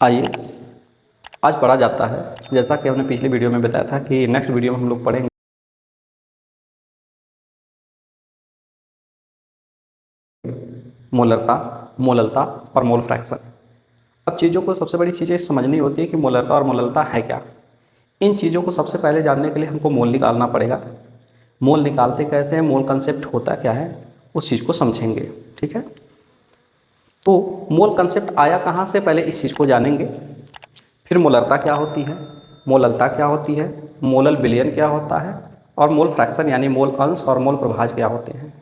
आइए आज पढ़ा जाता है, जैसा कि हमने पिछली वीडियो में बताया था कि नेक्स्ट वीडियो में हम लोग पढ़ेंगे मोलरता, मोललता और मोल फ्रैक्शन। अब चीज़ों को सबसे बड़ी चीज़ ये समझनी होती है कि मोलरता और मोललता है क्या। इन चीज़ों को सबसे पहले जानने के लिए हमको मोल निकालना पड़ेगा। मोल निकालते कैसे हैं, मोल कंसेप्ट होता क्या है, उस चीज़ को समझेंगे। ठीक है, तो मोल कंसेप्ट आया कहाँ से, पहले इस चीज़ को जानेंगे। फिर मोलरता क्या होती है, मोललता क्या होती है, मोलल विलयन क्या होता है, और मोल फ्रैक्शन यानी मोल अंश और मोल प्रभाज क्या होते हैं।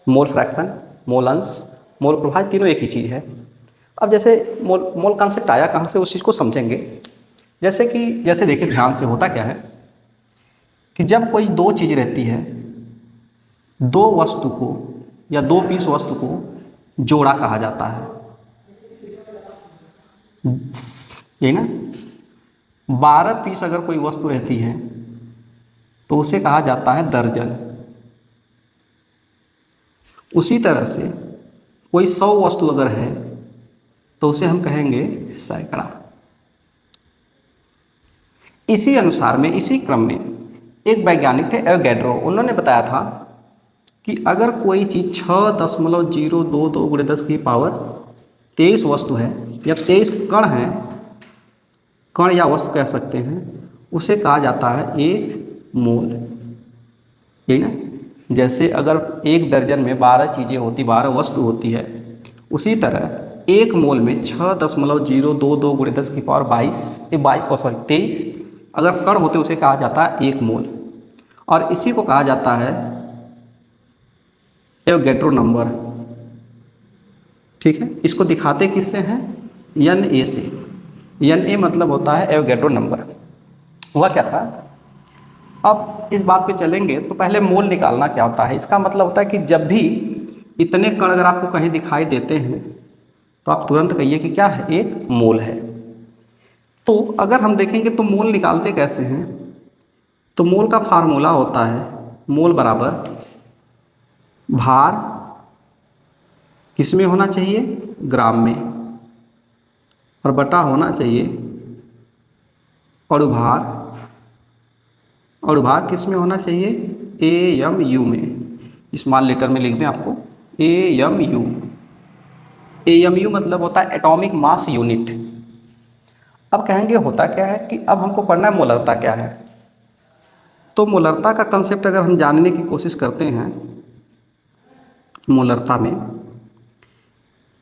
मोल फ्रैक्शन, मोल अंश, मोल प्रभाज तीनों एक ही चीज़ है। अब जैसे मोल कॉन्सेप्ट आया कहाँ से, उस चीज़ को समझेंगे। जैसे देखिए ध्यान से, होता क्या है कि जब कोई दो चीज़ रहती है, दो वस्तु को या दो पीस वस्तु को जोड़ा कहा जाता है, यही ना। 12 पीस अगर कोई वस्तु रहती है तो उसे कहा जाता है दर्जन। उसी तरह से कोई 100 वस्तु अगर है तो उसे हम कहेंगे सैकड़ा। इसी अनुसार में, इसी क्रम में एक वैज्ञानिक थे एवोगैड्रो, उन्होंने बताया था कि अगर कोई चीज़ 6.022 × 10⁻23 वस्तु है या 23 कण है, कण या वस्तु कह सकते हैं, उसे कहा जाता है एक मोल। यही ना, जैसे अगर एक दर्जन में 12 चीज़ें होती, 12 वस्तु होती है, उसी तरह एक मोल में 6.022 × 23 अगर कण होते उसे कहा जाता है एक मोल। और इसी को कहा जाता है एवोगैड्रो नंबर। ठीक है, इसको दिखाते किससे हैं, Na से। Na मतलब होता है एवोगैड्रो नंबर। हुआ क्या था, अब इस बात पे चलेंगे तो पहले मोल निकालना क्या होता है। इसका मतलब होता है कि जब भी इतने कण अगर आपको कहीं दिखाई देते हैं तो आप तुरंत कहिए कि क्या है, एक मोल है। तो अगर हम देखेंगे तो मोल निकालते कैसे हैं, तो मोल का फार्मूला होता है मोल बराबर भार किस में होना चाहिए, ग्राम में, और बटा होना चाहिए अणुभार, अणुभार किस में होना चाहिए, AMU में। स्मॉल लेटर में लिख दें आपको, AMU। AMU मतलब होता है एटॉमिक मास यूनिट। अब कहेंगे होता क्या है कि अब हमको पढ़ना है मोलरता क्या है। तो मोलरता का कंसेप्ट अगर हम जानने की कोशिश करते हैं, मोलरता में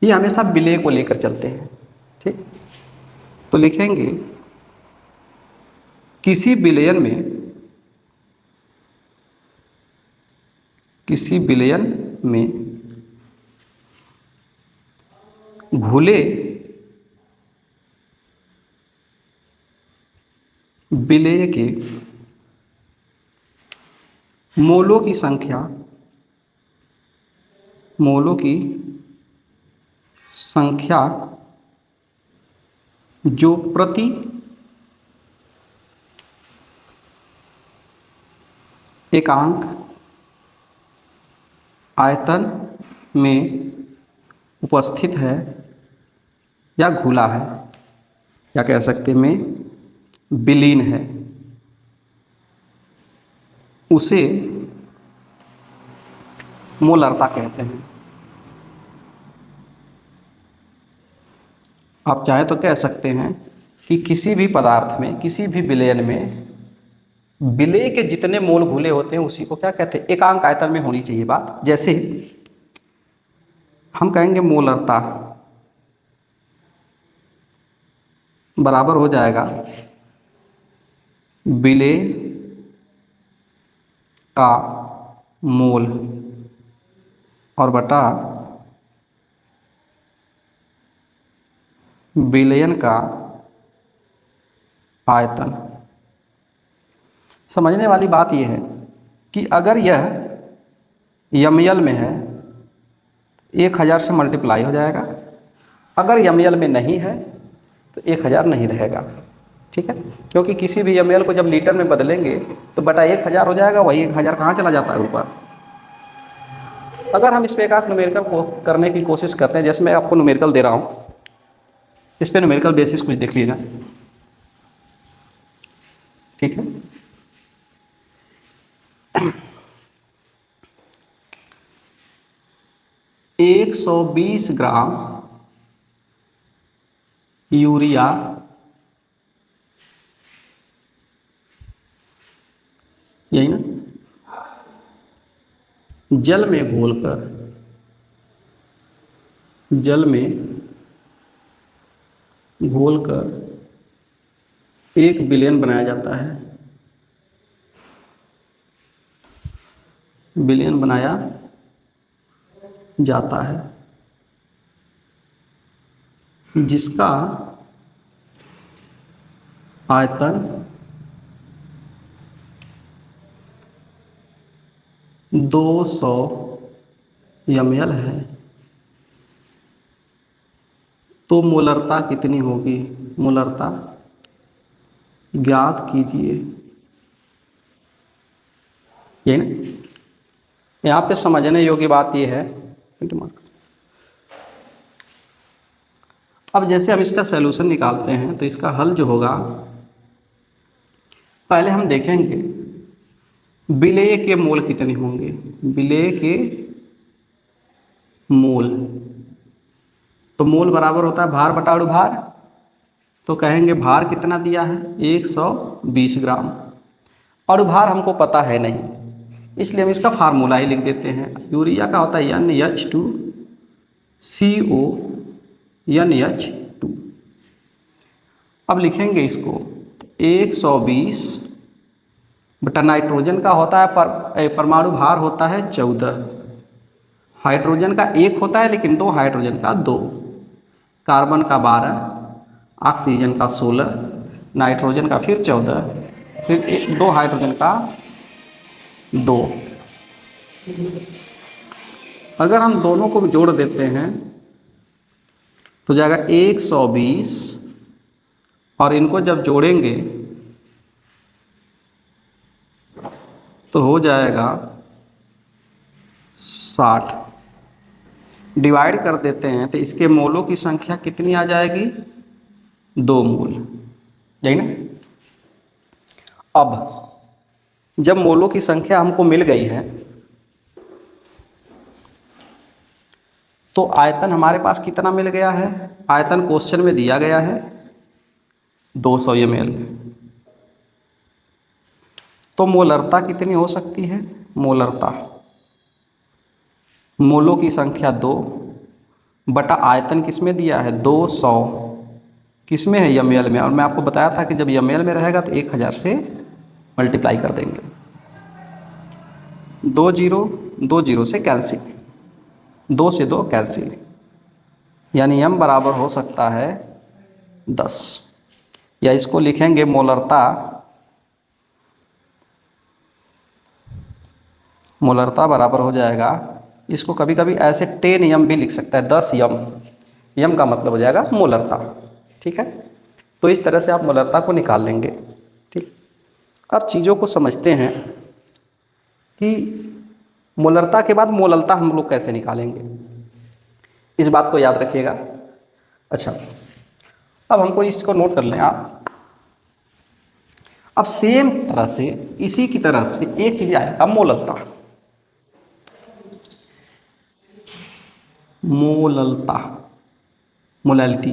ये हमेशा विलय को लेकर चलते हैं। ठीक, तो लिखेंगे किसी विलयन में घुले विलेय के मोलों की संख्या जो प्रति एकांक आयतन में उपस्थित है या घुला है, या कह सकते में विलीन है, उसे मोलरता कहते हैं। आप चाहे तो कह सकते हैं कि किसी भी पदार्थ में, किसी भी विलयन में विलेय के जितने मोल घुले होते हैं उसी को क्या कहते हैं, एकांक आयतन में होनी चाहिए बात। जैसे हम कहेंगे मोलरता बराबर हो जाएगा विलेय का मोल और बटा विलयन का आयतन। समझने वाली बात यह है कि अगर यह ml में है 1000 से मल्टीप्लाई हो जाएगा, अगर ml में नहीं है तो 1000 नहीं रहेगा। ठीक है, क्योंकि किसी भी ml को जब लीटर में बदलेंगे तो बटा 1000 हो जाएगा, वही 1000 कहाँ चला जाता है, ऊपर। अगर हम इस पे एक न्यूमेरिकल को करने की कोशिश करते हैं, जैसे मैं आपको न्यूमेरिकल दे रहा हूँ, इस पे न्यूमेरिकल बेसिस कुछ देख लीजिएगा, ठीक है। एक 120 ग्राम यूरिया यही ना, जल में घोलकर 1 बिलियन बनाया जाता है, बिलियन बनाया जाता है, जिसका आयतन 200 ml है। तो मोलरता कितनी होगी? मोलरता ज्ञात कीजिए। ये ना, यहाँ पे समझने योग्य बात ये है, अब जैसे हम इसका सलूशन निकालते हैं तो इसका हल जो होगा, पहले हम देखेंगे विलेय के मोल कितने होंगे। विलेय के मोल, तो मोल बराबर होता है भार बटा अणुभार। तो कहेंगे भार कितना दिया है? 120 ग्राम। अणुभार हमको पता है नहीं, इसलिए हम इसका फार्मूला ही लिख देते हैं। यूरिया का होता है NH2CO NH2। अब लिखेंगे इसको 120 बटा नाइट्रोजन का होता है परमाणु भार होता है 14, हाइड्रोजन का 1 होता है लेकिन 2 हाइड्रोजन का 2, कार्बन का 12, ऑक्सीजन का 16, नाइट्रोजन का फिर 14, फिर 2 हाइड्रोजन का 2। अगर हम दोनों को जोड़ देते हैं तो जाएगा 120, और इनको जब जोड़ेंगे तो हो जाएगा 60। डिवाइड कर देते हैं तो इसके मोलों की संख्या कितनी आ जाएगी? 2 मोल, यही ना। अब जब मोलों की संख्या हमको मिल गई है तो आयतन हमारे पास कितना मिल गया है? आयतन क्वेश्चन में दिया गया है 200 ml। तो मोलरता कितनी हो सकती है? मोलरता मोलों की संख्या 2 बटा आयतन किसमें दिया है? 200, किसमें है? ml में। और मैं आपको बताया था कि जब ml में रहेगा तो 1000 से मल्टीप्लाई कर देंगे। 2 0 से कैंसिल, 2 से 2 कैंसिल, यानी m बराबर हो सकता है 10। या इसको लिखेंगे मोलरता बराबर हो जाएगा, इसको कभी कभी ऐसे 10 m भी लिख सकता है, 10 m। m का मतलब हो जाएगा मोलरता, ठीक है। तो इस तरह से आप मोलरता को निकाल लेंगे, ठीक। अब चीज़ों को समझते हैं कि मोलरता के बाद मोललता हम लोग कैसे निकालेंगे, इस बात को याद रखिएगा। अच्छा, अब हमको इसको नोट कर लें आप। अब सेम तरह से इसी की तरह से एक चीज़ आएगा मोललता। मोललता, मोलैलिटी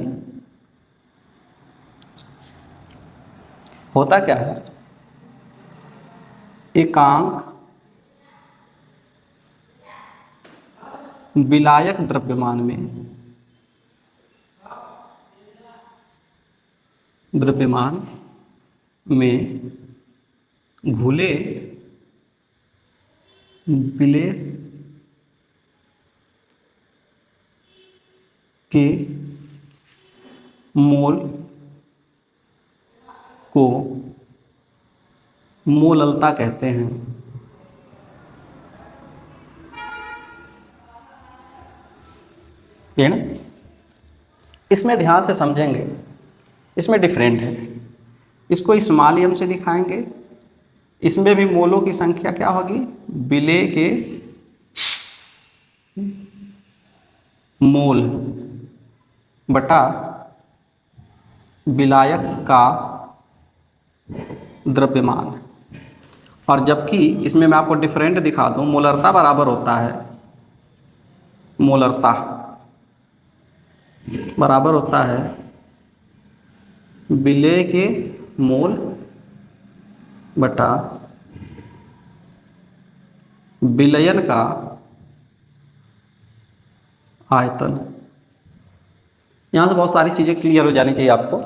होता क्या है? एकांक विलायक द्रव्यमान में घुले विलेय के मोल को मोललता कहते हैं। ये ना, इसमें ध्यान से समझेंगे, इसमें डिफरेंट है। इसको स्मॉल m से दिखाएंगे, इसमें भी मोलों की संख्या क्या होगी? विलेय के मोल बटा विलायक का द्रव्यमान। और जबकि इसमें मैं आपको डिफरेंट दिखा दूं, मोलरता बराबर होता है, मोलरता बराबर होता है विलेय के मोल बटा विलयन का आयतन। यहाँ से बहुत सारी चीज़ें क्लियर हो जानी चाहिए आपको।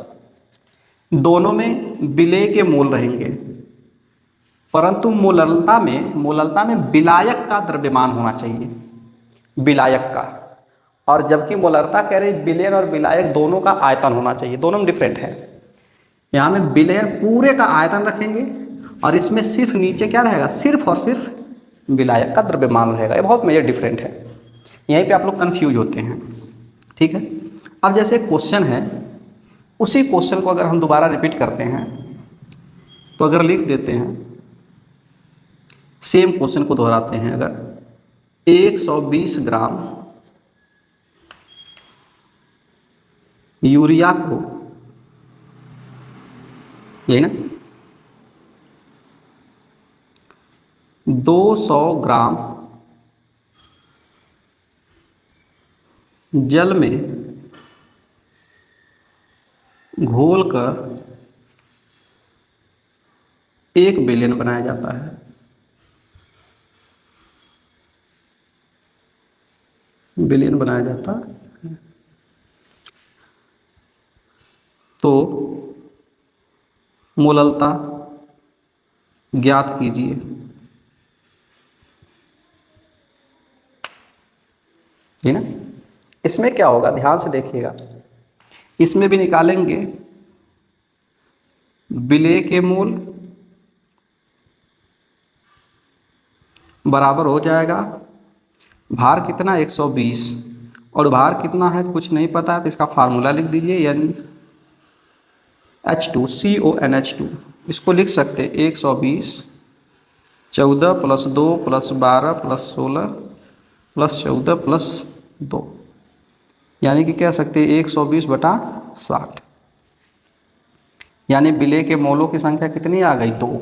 दोनों में विलेय के मोल रहेंगे, परंतु मोललता में विलायक का द्रव्यमान होना चाहिए, विलायक का। और जबकि मोलरता कह रही विलयन और विलायक दोनों का आयतन होना चाहिए, दोनों में डिफरेंट है। यहाँ में विलयन पूरे का आयतन रखेंगे और इसमें सिर्फ नीचे क्या रहेगा, सिर्फ और सिर्फ विलायक का द्रव्यमान रहेगा। ये बहुत मेजर डिफरेंट है, यहीं पे आप लोग कंफ्यूज होते हैं। ठीक है, अब जैसे क्वेश्चन है, उसी क्वेश्चन को अगर हम दोबारा रिपीट करते हैं तो अगर लिख देते हैं, सेम क्वेश्चन को दोहराते हैं, अगर 120 ग्राम यूरिया को, यही ना, 200 ग्राम जल में घोलकर एक विलयन बनाया जाता है। विलयन बनाया जाता है तो मोललता ज्ञात कीजिए। ठीक ना, इसमें क्या होगा, ध्यान से देखिएगा, इसमें भी निकालेंगे विलेय के मोल बराबर हो जाएगा, भार कितना 120 और भार कितना है कुछ नहीं पता है, तो इसका फार्मूला लिख दीजिए, H2CONH2। इसको लिख सकते 120 14 + 2 + 12 + 16 + 14 + 2, यानी कि कह सकते 120/60। यानी विलेय के मोलों की संख्या कितनी आ गई, 2।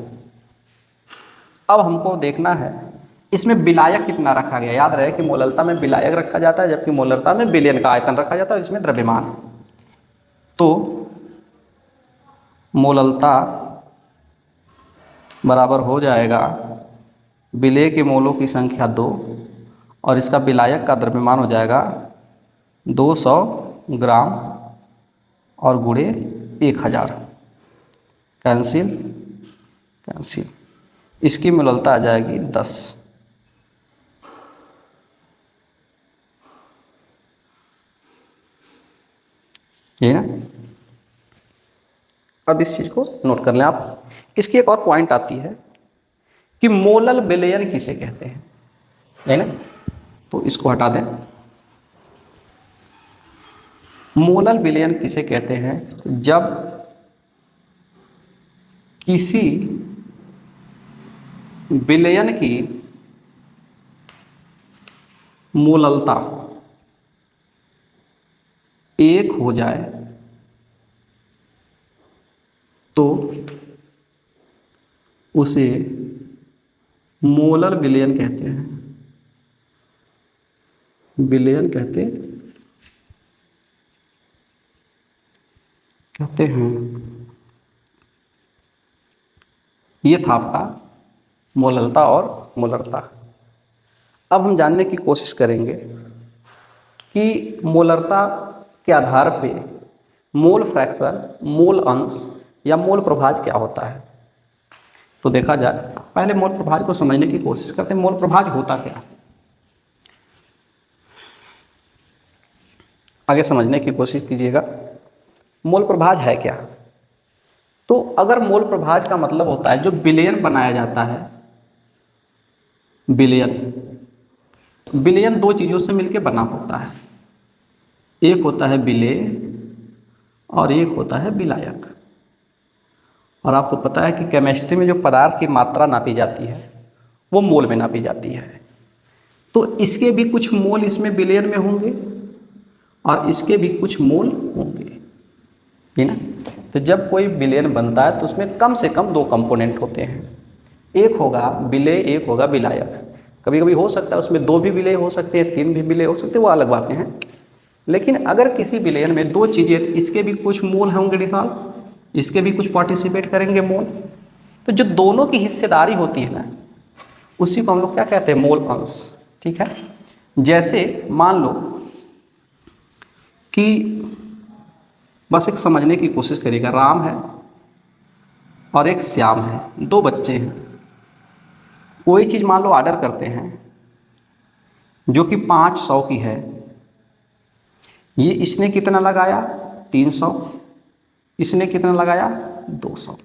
अब हमको देखना है इसमें विलायक कितना रखा गया। याद रहे कि मोललता में विलायक रखा जाता है, जबकि मोलरता में विलयन का आयतन रखा जाता है, इसमें द्रव्यमान। तो मोललता बराबर हो जाएगा विलेय के मोलों की संख्या 2 और इसका विलायक का द्रव्यमान हो जाएगा 200 ग्राम और गुणे 1000। कैंसिल कैंसिल, इसकी मोललता आ जाएगी 10। ये ना, अब इस चीज़ को नोट कर लें आप। इसकी एक और पॉइंट आती है कि मोलल विलयन किसे कहते हैं, है ना, तो इसको हटा दें। मोलल विलयन किसे कहते हैं, जब किसी विलयन की मोललता 1 हो जाए तो उसे मोलर विलयन कहते हैं। विलयन कहते हैं। ये था आपका मोललता और मोलरता। अब हम जानने की कोशिश करेंगे कि मोलरता के आधार पे मोल फ्रैक्शन, मोल अंश या मोल प्रभाज क्या होता है। तो देखा जाए, पहले मोल प्रभाज को समझने की कोशिश करते हैं। मोल प्रभाज होता क्या, आगे समझने की कोशिश कीजिएगा। मोल प्रभाज है क्या, तो अगर मोल प्रभाज का मतलब होता है जो विलयन बनाया जाता है, विलयन 2 चीज़ों से मिलकर बना होता है। एक होता है विलेय और एक होता है विलायक। और आपको पता है कि केमिस्ट्री में जो पदार्थ की मात्रा नापी जाती है वो मोल में नापी जाती है। तो इसके भी कुछ मोल इसमें विलयन में होंगे और इसके भी कुछ मोल होंगे। ठीक ना। तो जब कोई विलेय बनता है तो उसमें कम से कम 2 कंपोनेंट होते हैं, एक होगा विलेय, एक होगा विलायक। कभी कभी हो सकता है उसमें 2 भी विलेय हो सकते हैं, 3 भी विलेय हो सकते हैं, वो अलग बातें हैं। लेकिन अगर किसी विलयन में 2 चीज़ें, इसके भी कुछ मोल होंगे डिसॉल्व, इसके भी कुछ पार्टिसिपेट करेंगे मोल, तो जो दोनों की हिस्सेदारी होती है ना, उसी को हम लोग क्या कहते हैं, मोल अंश। ठीक है। जैसे मान लो कि बस एक समझने की कोशिश करिएगा, राम है और एक श्याम है, 2 बच्चे हैं। कोई चीज़ मान लो ऑर्डर करते हैं जो कि 500 की है, ये इसने कितना लगाया 300, इसने कितना लगाया 200,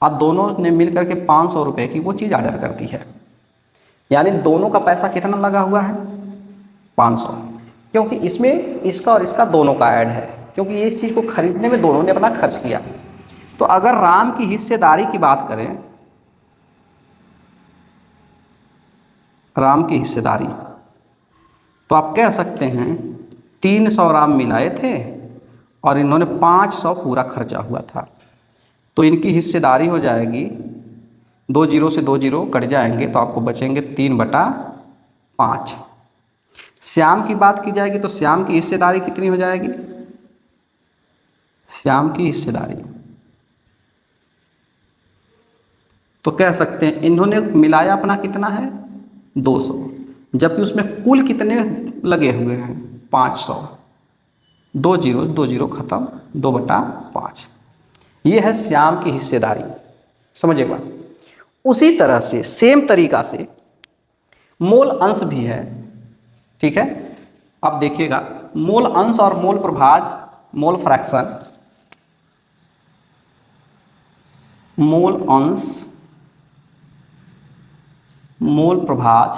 और दोनों ने मिल करके 500 रुपये की वो चीज़ ऑर्डर कर दी है। यानी दोनों का पैसा कितना लगा हुआ है 500, क्योंकि इसमें इसका और इसका दोनों का ऐड है, क्योंकि इस चीज़ को खरीदने में दोनों ने अपना खर्च किया। तो अगर राम की हिस्सेदारी की बात करें, राम की हिस्सेदारी, तो आप कह सकते हैं 300 राम मिलाए थे और इन्होंने 500 पूरा खर्चा हुआ था, तो इनकी हिस्सेदारी हो जाएगी, 2 जीरो से 2 जीरो कट जाएंगे तो आपको बचेंगे 3/5। श्याम की बात की जाएगी तो श्याम की हिस्सेदारी कितनी हो जाएगी, श्याम की हिस्सेदारी तो कह सकते हैं इन्होंने मिलाया अपना कितना है 200, जबकि उसमें कुल कितने लगे हुए हैं 500। 2 जीरो खत्म, 2/5। ये है श्याम की हिस्सेदारी। समझिए बात। उसी तरह से सेम तरीका से मोल अंश भी है। ठीक है। अब देखिएगा, मोल अंश और मोल प्रभाज, मोल फ्रैक्शन, मोल अंश, मोल प्रभाज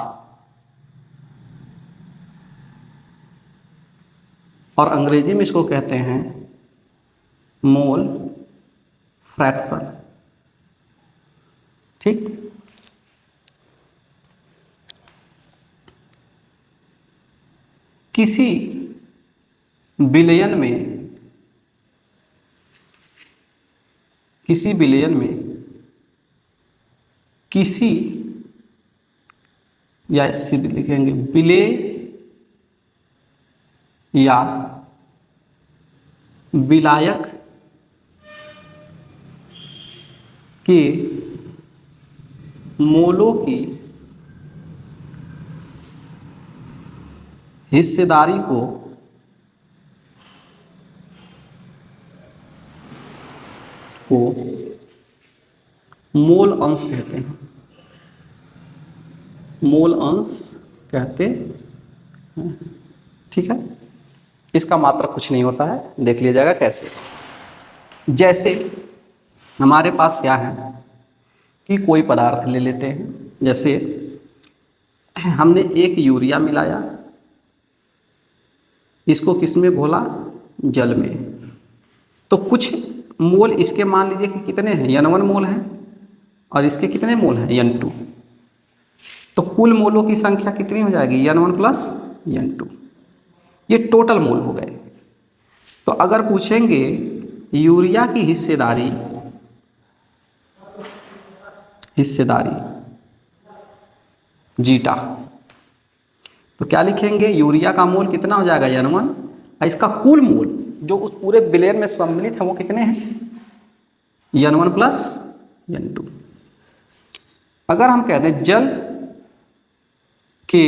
और अंग्रेजी में इसको कहते हैं मोल फ्रैक्शन। ठीक। किसी विलयन में, किसी विलयन में किसी, या सीधे लिखेंगे विलेय या विलायक के मोलों की हिस्सेदारी को मोल अंश कहते हैं, मोल अंश कहते हैं। ठीक है। इसका मात्रक कुछ नहीं होता है, देख लिया जाएगा कैसे। जैसे हमारे पास क्या है कि कोई पदार्थ ले लेते हैं, जैसे हमने एक यूरिया मिलाया, इसको किस में घोला, जल में, तो कुछ मोल इसके मान लीजिए कि कितने हैं, N1 मोल हैं और इसके कितने मोल हैं, N2। तो कुल मोलों की संख्या कितनी हो जाएगी, N1 प्लस N2। ये टोटल मोल हो गए। तो अगर पूछेंगे यूरिया की हिस्सेदारी, हिस्सेदारी जीटा, तो क्या लिखेंगे, यूरिया का मोल कितना हो जाएगा N1, और इसका कुल मोल जो उस पूरे विलेय में सम्मिलित है वो कितने हैं, N1 प्लस N2। अगर हम कहते हैं जल के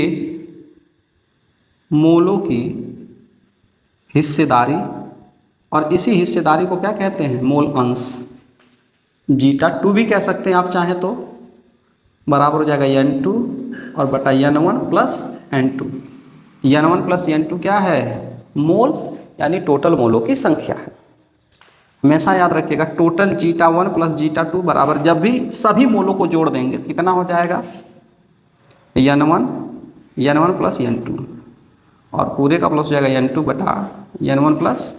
मोलों की हिस्सेदारी, और इसी हिस्सेदारी को क्या कहते हैं, मोल अंश, जीटा 2 भी कह सकते हैं आप चाहें तो, बराबर हो जाएगा N2 और बटा N1 plus N2। N1 plus N2 क्या है, मोल, यानी टोटल मोलों की संख्या है। हमेशा याद रखिएगा, टोटल जीटा 1 प्लस जीटा 2 बराबर, जब भी सभी मोलों को जोड़ देंगे कितना हो जाएगा, N1 प्लस N2, और पूरे का प्लस हो जाएगा N2 बटा N1 प्लस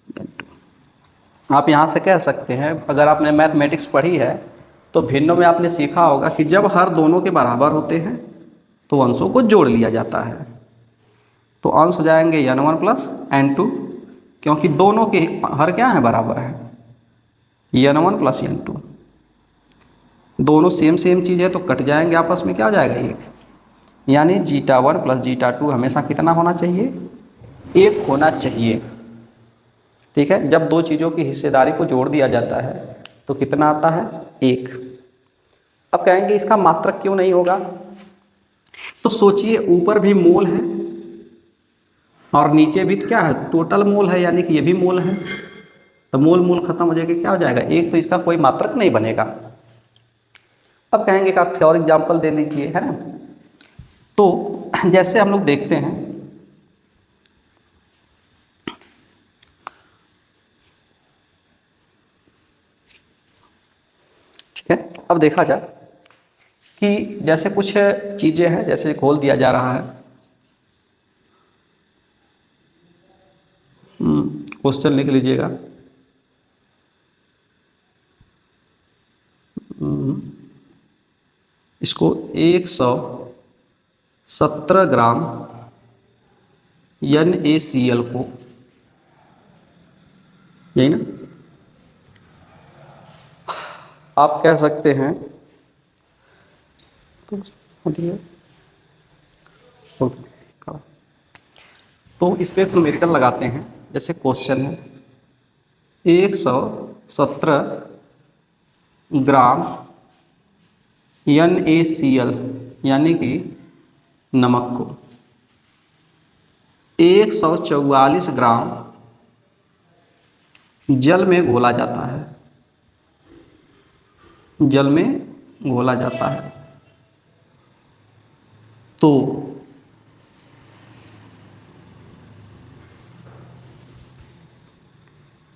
N2। आप यहाँ से कह सकते हैं, अगर आपने मैथमेटिक्स पढ़ी है तो भिन्नों में आपने सीखा होगा कि जब हर दोनों के बराबर होते हैं तो अंशों को जोड़ लिया जाता है। तो अंश हो जाएंगे N1 प्लस N2, क्योंकि दोनों के हर क्या है, बराबर है, n1 प्लस n2, दोनों सेम सेम चीज़ है तो कट जाएंगे आपस में, क्या हो जाएगा 1, यानी जीटा 1 प्लस जीटा 2 हमेशा कितना होना चाहिए, 1 होना चाहिए। ठीक है, जब दो चीज़ों की हिस्सेदारी को जोड़ दिया जाता है तो कितना आता है, 1। अब कहेंगे इसका मात्रक क्यों नहीं होगा, तो सोचिए ऊपर भी मोल है और नीचे भी क्या है, टोटल मोल है, यानी कि ये भी मोल है, तो मोल मोल खत्म हो जाएगा, क्या हो जाएगा 1, तो इसका कोई मात्रक नहीं बनेगा। अब कहेंगे कि आप और एग्जाम्पल दे लीजिए, है ना। तो जैसे हम लोग देखते हैं, ठीक है, अब देखा जाए कि जैसे कुछ चीज़ें हैं, जैसे खोल दिया जा रहा है, क्वेश्चन लिख लीजिएगा। इसको 117 ग्राम NaCl को, यही ना, आप कह सकते हैं, तो इस पर न्यूमेरिकल लगाते हैं। जैसे क्वेश्चन है 117 ग्राम NaCl यानी कि नमक को 144 ग्राम जल में घोला जाता है, जल में घोला जाता है, तो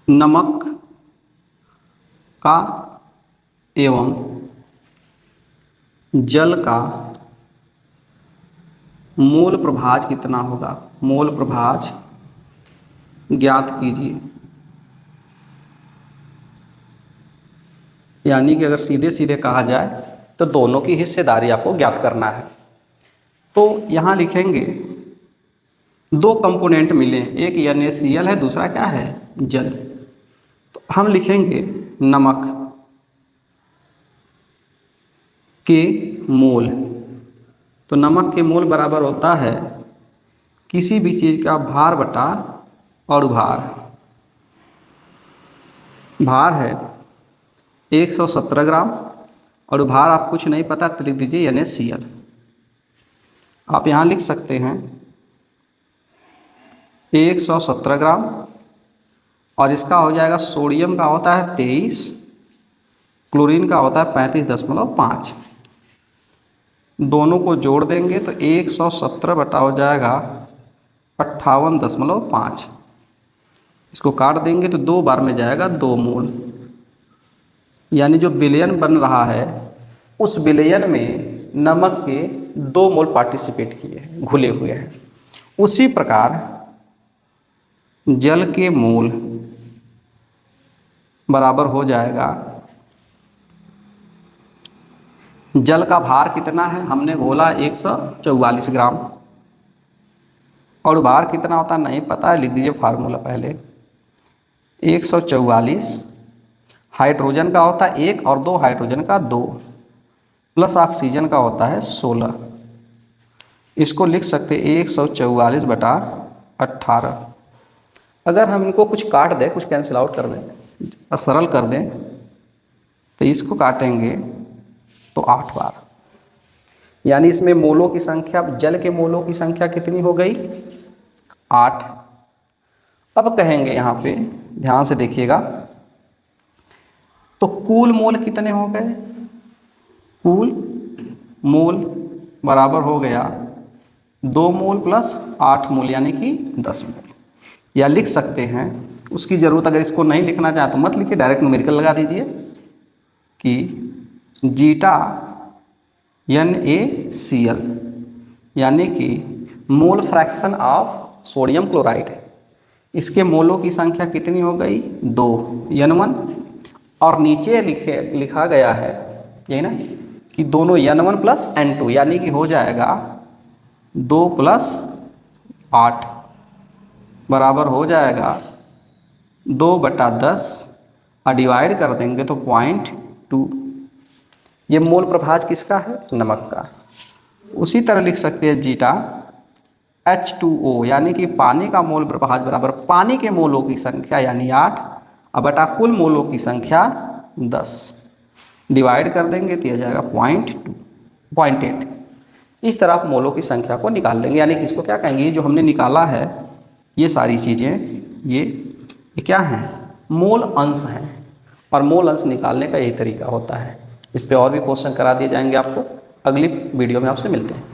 नमक का एवं जल का मोल प्रभाज कितना होगा, मोल प्रभाज ज्ञात कीजिए। यानी कि अगर सीधे सीधे कहा जाए तो दोनों की हिस्सेदारी आपको ज्ञात करना है। तो यहाँ लिखेंगे दो कंपोनेंट मिले, एक NaCl है, दूसरा क्या है, जल। तो हम लिखेंगे नमक के मोल, तो नमक के मोल बराबर होता है किसी भी चीज़ का भार बटा अणुभार। भार है 117 ग्राम, अणुभार आप कुछ नहीं पता तो लिख दीजिए NaCl। आप यहाँ लिख सकते हैं 117 ग्राम, और इसका हो जाएगा, सोडियम का होता है 23, क्लोरीन का होता है 35.5, दोनों को जोड़ देंगे तो 117 बटा हो जाएगा 58.5, इसको काट देंगे तो 2 बार में जाएगा 2 मोल, यानी जो विलयन बन रहा है उस विलयन में नमक के 2 मोल पार्टिसिपेट किए हैं, घुले हुए हैं। उसी प्रकार जल के मोल बराबर हो जाएगा, जल का भार कितना है, हमने घोला 144 ग्राम, और भार कितना होता है नहीं पता है, लिख दीजिए फार्मूला पहले, 144 हाइड्रोजन का होता है 1 और 2 हाइड्रोजन का 2 प्लस ऑक्सीजन का होता है 16, इसको लिख सकते 144 बटा 18। अगर हम इनको कुछ काट दें, कुछ कैंसिल आउट कर दें, सरल कर दें, तो इसको काटेंगे तो 8 बार, यानी इसमें मोलों की संख्या, जल के मोलों की संख्या कितनी हो गई, 8। अब कहेंगे यहाँ पे ध्यान से देखिएगा, तो कुल मोल कितने हो गए, कुल मोल बराबर हो गया 2 मोल प्लस 8 मोल यानी कि 10 मोल। या लिख सकते हैं, उसकी ज़रूरत अगर इसको नहीं लिखना चाहे तो मत लिखिए, डायरेक्ट न्यूमेरिकल लगा दीजिए कि जीटा NaCl यानी कि mole fraction of sodium chloride, इसके मोलों की संख्या कितनी हो गई, 2 N1, और नीचे लिखा गया है यही ना कि दोनों N1 प्लस N2 यानी कि हो जाएगा 2 प्लस 8 बराबर हो जाएगा 2/10 और डिवाइड कर देंगे तो 0.2। ये मोल प्रभाज किसका है? नमक का। उसी तरह लिख सकते हैं जीटा H2O यानी कि पानी का मोल प्रभाज बराबर पानी के मोलों की संख्या यानी 8 और बटा कुल मोलों की संख्या 10। डिवाइड कर देंगे तो यह जाएगा 0.8। इस तरह आप मोलों की संख्या को निकाल लेंगे, यानी कि इसको क्या कहेंगे, जो हमने निकाला है ये सारी चीज़ें ये क्या हैं? मोल अंश हैं। और मोल अंश निकालने का यही तरीका होता है। इस पे और भी क्वेश्चन करा दिए जाएंगे आपको। अगली वीडियो में आपसे मिलते हैं।